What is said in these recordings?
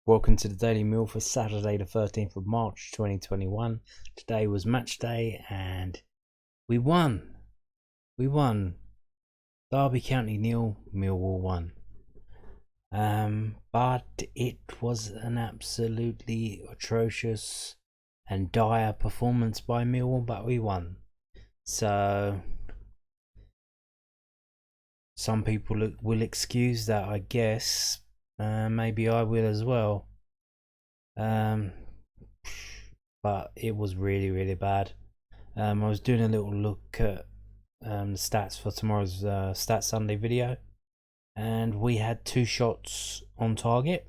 Welcome to the Daily Meal for Saturday the 13th of March 2021. Today was match day and we won. We won. Derby County 0, Millwall 1. But it was an absolutely atrocious and dire performance by Millwall, but we won. So some people will excuse that, I guess. Maybe I will as well. But it was really bad. I was doing a little look at stats for tomorrow's Stats Sunday video, and we had 2 shots on target,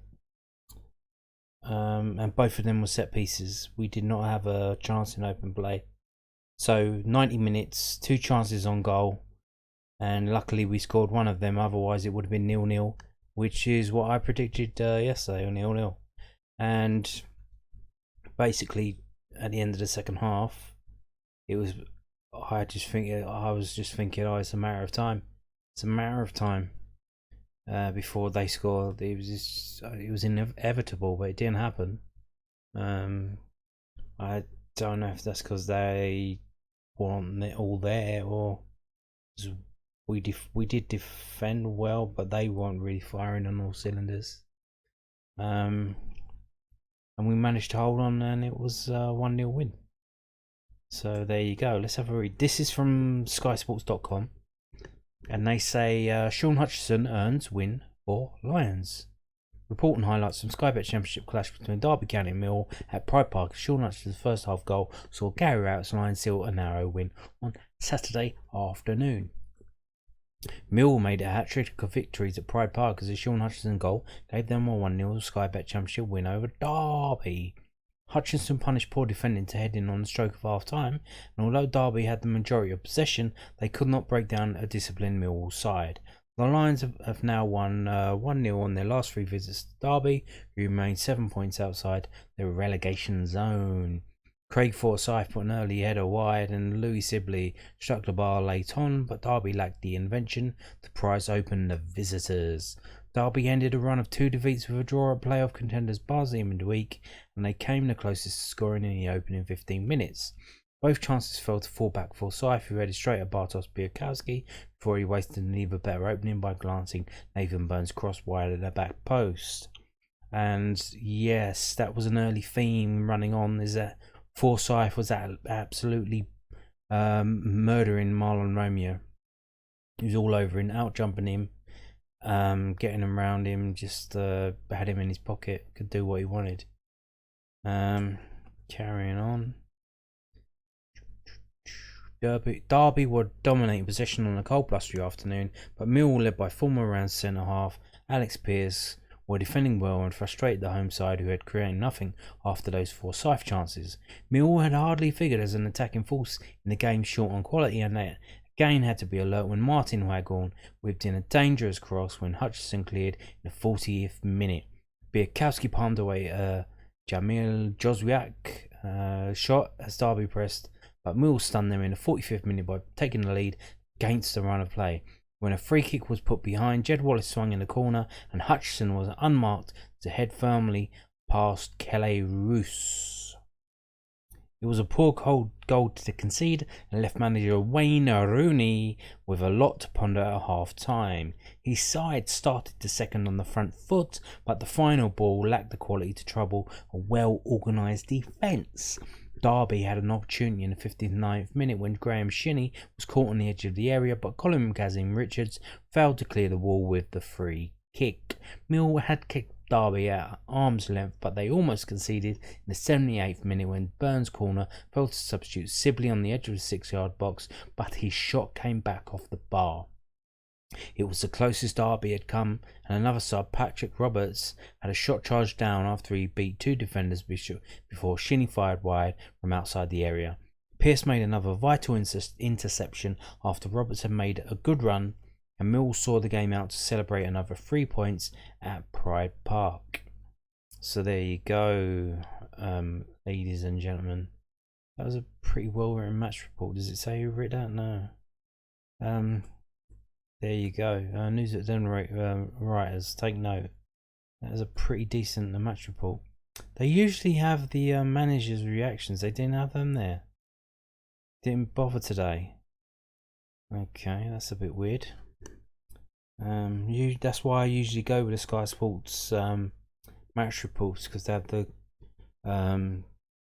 and both of them were set pieces. We did not have a chance in open play. So 90 minutes, 2 chances on goal, and luckily we scored one of them. Otherwise it would have been 0-0, which is what I predicted yesterday, or 0-0. And basically at the end of the second half, I was just thinking, oh, it's a matter of time. It's a matter of time before they score. It was inevitable, but it didn't happen. I don't know if that's because they want it all there, or we did defend well, but they weren't really firing on all cylinders. And we managed to hold on, and it was a 1-0 win. So there you go. Let's have a read. This is from skysports.com, and they say Sean Hutchinson earns win for Lions. Report and highlights from Sky Bet Championship clash between Derby County and Millwall at Pride Park. Sean Hutchinson's first half goal saw Gary Rowett's Lions seal a narrow win on Saturday afternoon. Millwall made a hat-trick of victories at Pride Park as a Sean Hutchinson goal gave them a 1-0 Sky Bet Championship win over Derby. Hutchinson punished poor defending to head in on the stroke of half-time, and although Derby had the majority of possession, they could not break down a disciplined Millwall side. The Lions have now won 1-0 on their last 3 visits to Derby, who remain 7 points outside their relegation zone. Craig Forsyth put an early header wide, and Louis Sibley struck the bar late on, but Derby lacked the invention to prize open the visitors. Derby ended a run of 2 defeats with a draw at playoff contenders Barnsley in midweek, and they came the closest to scoring in the opening 15 minutes. Both chances fell to fullback Forsyth, who headed straight at Bartosz Białkowski before he wasted an even better opening by glancing Nathan Burns' cross wide at the back post. And yes, that was an early theme running on, is that Forsyth was absolutely murdering Marlon Romeo. He was all over him, out jumping him, getting him around him, just had him in his pocket, could do what he wanted. Carrying on. Derby were dominating possession on a cold blustery afternoon, but Millwall, led by former round centre half Alex Pearce, were defending well and frustrated the home side, who had created nothing after those Forsyth chances. Millwall had hardly figured as an attacking force in the game, short on quality, and they again had to be alert when Martin Waghorn whipped in a dangerous cross when Hutchinson cleared in the 40th minute. Białkowski palmed away Jamil Joswiak shot as Derby pressed, but Millwall stunned them in the 45th minute by taking the lead against the run of play. When a free kick was put behind, Jed Wallace swung in the corner, and Hutchinson was unmarked to head firmly past Kelly Roos. It was a poor cold goal to concede, and left manager Wayne Rooney with a lot to ponder at half-time. His side started the second on the front foot, but the final ball lacked the quality to trouble a well-organised defence. Derby had an opportunity in the 59th minute when Graham Shinney was caught on the edge of the area, but Colin Kazim Richards failed to clear the wall with the free kick. Millwall had kicked Derby at arm's length, but they almost conceded in the 78th minute when Burns' corner failed to substitute Sibley on the edge of the 6-yard box, but his shot came back off the bar. It was the closest Derby had come, and another sub, Patrick Roberts, had a shot charged down after he beat 2 defenders before Shinney fired wide from outside the area. Pearce made another vital interception after Roberts had made a good run, and Millwall saw the game out to celebrate another 3 points at Pride Park. So there you go, ladies and gentlemen. That was a pretty well written match report. Does it say who wrote that? No. There you go. News at Den writers, take note. That was a pretty decent match report. They usually have the manager's reactions. They didn't have them there. Didn't bother today. Okay, that's a bit weird. That's why I usually go with the Sky Sports match reports, because they have the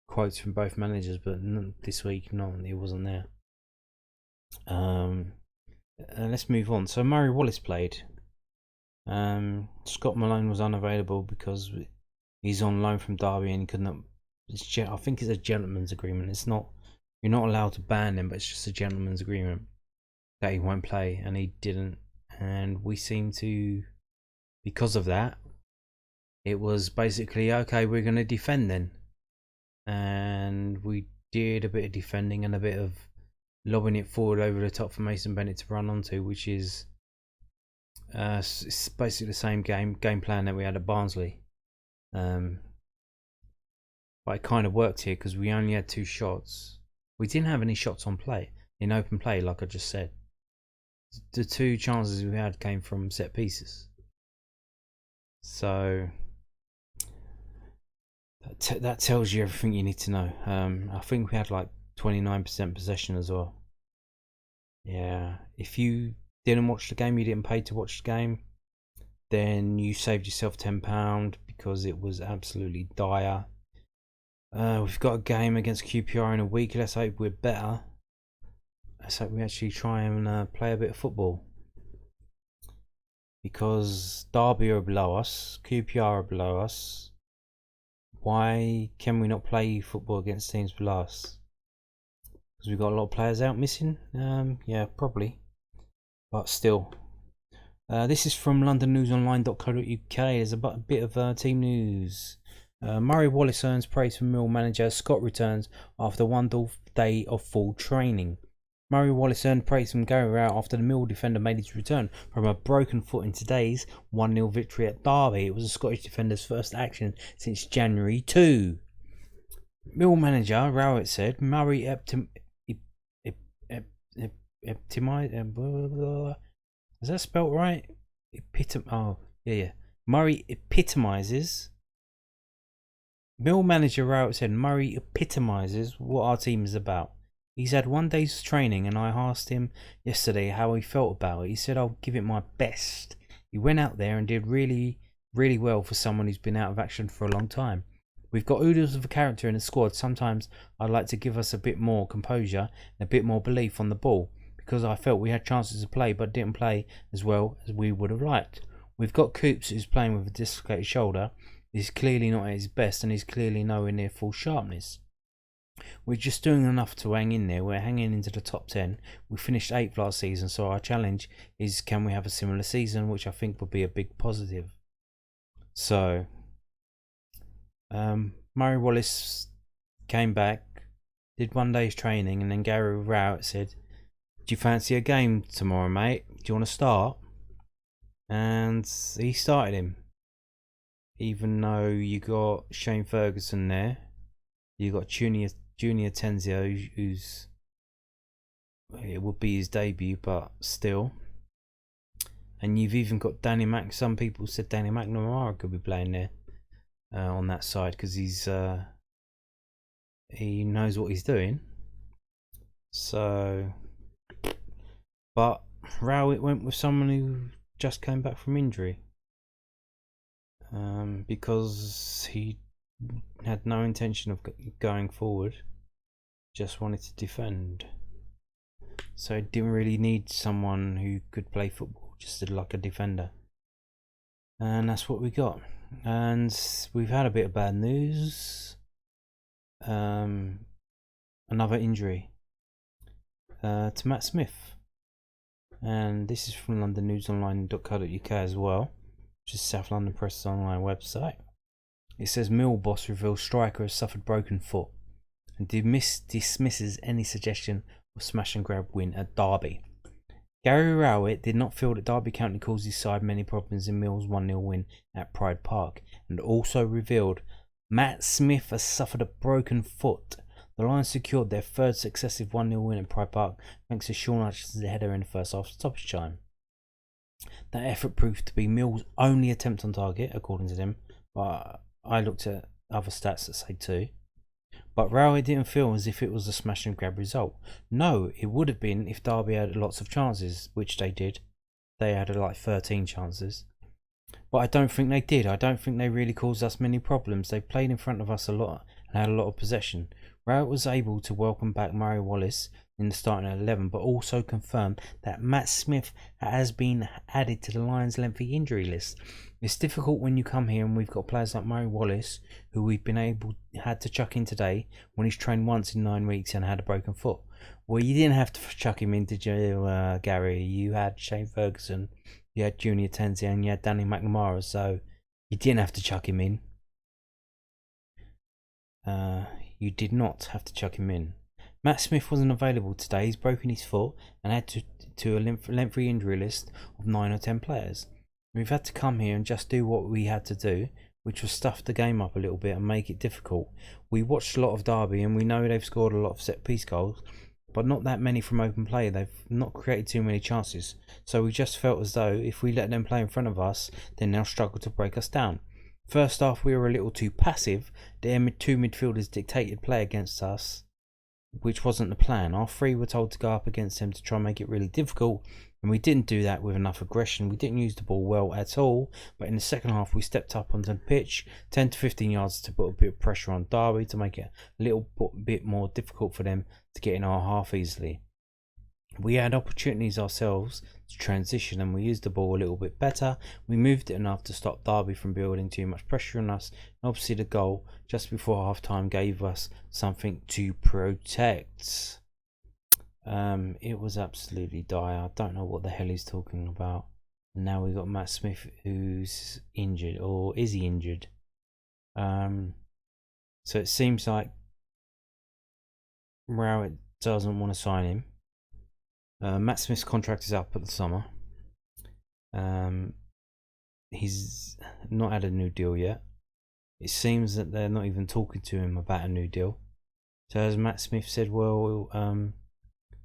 quotes from both managers, but this week it wasn't there. Let's move on. So Murray Wallace played. Scott Malone was unavailable because he's on loan from Derby and he couldn't. I think it's a gentleman's agreement. It's not. You're not allowed to ban him, but it's just a gentleman's agreement that he won't play, and he didn't. And we seem to, because of that, it was basically okay. We're going to defend then, and we did a bit of defending and a bit of lobbing it forward over the top for Mason Bennett to run onto, which is it's basically the same game plan that we had at Barnsley. But it kind of worked here because we only had 2 shots. We didn't have any shots on play, in open play, like I just said. The 2 chances we had came from set pieces. So that tells you everything you need to know. I think we had like 29% possession as well. Yeah, if you didn't watch the game, you didn't pay to watch the game, then you saved yourself £10 because it was absolutely dire. We've got a game against QPR in a week. Let's hope we're better. Let's hope we actually try and play a bit of football, because Derby are below us, QPR are below us. Why can we not play football against teams below us? Because we've got a lot of players out missing? Yeah, probably. But still. This is from londonnewsonline.co.uk. There's a bit of team news. Murray Wallace earns praise from Mill manager. Scott returns after one day of full training. Murray Wallace earned praise from Gary Rowett after the Mill defender made his return from a broken foot in today's 1-0 victory at Derby. It was the Scottish defender's first action since January 2. Mill manager Rowett said Murray is that spelt right? Murray epitomises. Mill manager Rowett said Murray epitomises what our team is about. He's had 1 day's training, and I asked him yesterday how he felt about it. He said, I'll give it my best. He went out there and did really, really well for someone who's been out of action for a long time. We've got oodles of a character in the squad. Sometimes I'd like to give us a bit more composure and a bit more belief on the ball, because I felt we had chances to play but didn't play as well as we would have liked. We've got Coops, who's playing with a dislocated shoulder. He's clearly not at his best, and he's clearly nowhere near full sharpness. We're just doing enough to hang in there. We're hanging into the top 10. We finished 8th last season, so our challenge is, can we have a similar season, which I think would be a big positive. So Murray Wallace came back, did 1 day's training, and then Gary Rowett said, do you fancy a game tomorrow, mate? Do you want to start? And he started him. Even though you got Shane Ferguson there, you got Junior Tenzio, who's, it would be his debut, but still. And you've even got Danny Mac. Some people said Danny McNamara could be playing there on that side, because he knows what he's doing. So, but Rowett went with someone who just came back from injury, because he had no intention of going forward, just wanted to defend. So he didn't really need someone who could play football, just like a defender. And that's what we got. And we've had a bit of bad news. Another injury to Matt Smith. And this is from londonnewsonline.co.uk as well, which is South London Press online website. It says Mill boss reveals striker has suffered broken foot and dismisses any suggestion of smash and grab win at Derby. Gary Rowett did not feel that Derby County caused his side many problems in Mill's 1-0 win at Pride Park, and also revealed Matt Smith has suffered a broken foot. The Lions secured their 3rd successive 1-0 win at Pride Park thanks to Sean Hutchinson's header in the first half stoppage time. That effort proved to be Mill's only attempt on target, according to them, but I looked at other stats that say 2. But Railway didn't feel as if it was a smash and grab result. No, it would have been if Derby had lots of chances, which they did. They had like 13 chances. But I don't think they did. I don't think they really caused us many problems. They played in front of us a lot and had a lot of possession. Railway was able to welcome back Murray Wallace in the starting 11, but also confirmed that Matt Smith has been added to the Lions' lengthy injury list. It's difficult when you come here and we've got players like Murray Wallace, who we've had to chuck in today when he's trained once in 9 weeks and had a broken foot. Well, you didn't have to chuck him in, did you, Gary? You had Shane Ferguson, you had Junior Tenzi, and you had Danny McNamara, so you didn't have to chuck him in. You did not have to chuck him in. Matt Smith wasn't available today. He's broken his foot and had to a lengthy injury list of 9 or 10 players. We've had to come here and just do what we had to do, which was stuff the game up a little bit and make it difficult. We watched a lot of Derby and we know they've scored a lot of set-piece goals, but not that many from open play. They've not created too many chances. So we just felt as though if we let them play in front of us, then they'll struggle to break us down. First half, we were a little too passive. Their 2 midfielders dictated play against us, which wasn't the plan. Our 3 were told to go up against them to try and make it really difficult, and we didn't do that with enough aggression. We didn't use the ball well at all, but in the second half we stepped up onto the pitch 10 to 15 yards to put a bit of pressure on Derby to make it a little bit more difficult for them to get in our half easily. We had opportunities ourselves to transition and we used the ball a little bit better. We moved it enough to stop Derby from building too much pressure on us. And obviously the goal just before half time gave us something to protect. It was absolutely dire. I don't know what the hell he's talking about. And now we've got Matt Smith who's injured, or is he injured? So it seems like Rowett doesn't want to sign him. Matt Smith's contract is up at the summer. He's not had a new deal yet. It seems that they're not even talking to him about a new deal. So as Matt Smith said, well,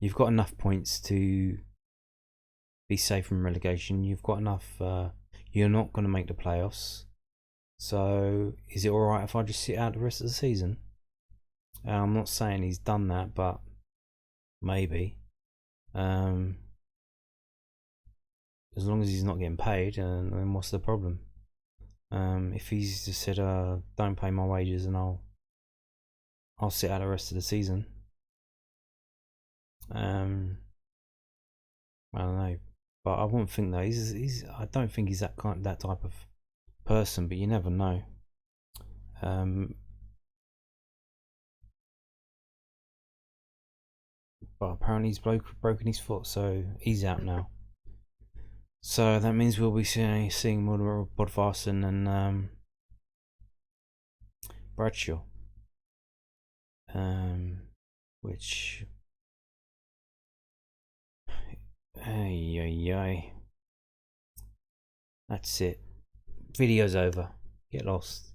you've got enough points to be safe from relegation. You've got enough. You're not going to make the playoffs. So is it alright if I just sit out the rest of the season? I'm not saying he's done that, but maybe. As long as he's not getting paid, then what's the problem? If he's just said, don't pay my wages and I'll sit out the rest of the season. I don't know, but I wouldn't think that I don't think he's that type of person, but you never know. But apparently he's broken his foot, so he's out now. So that means we'll be seeing Bodvarsson and Bradshaw, which that's it. Video's over. Get lost.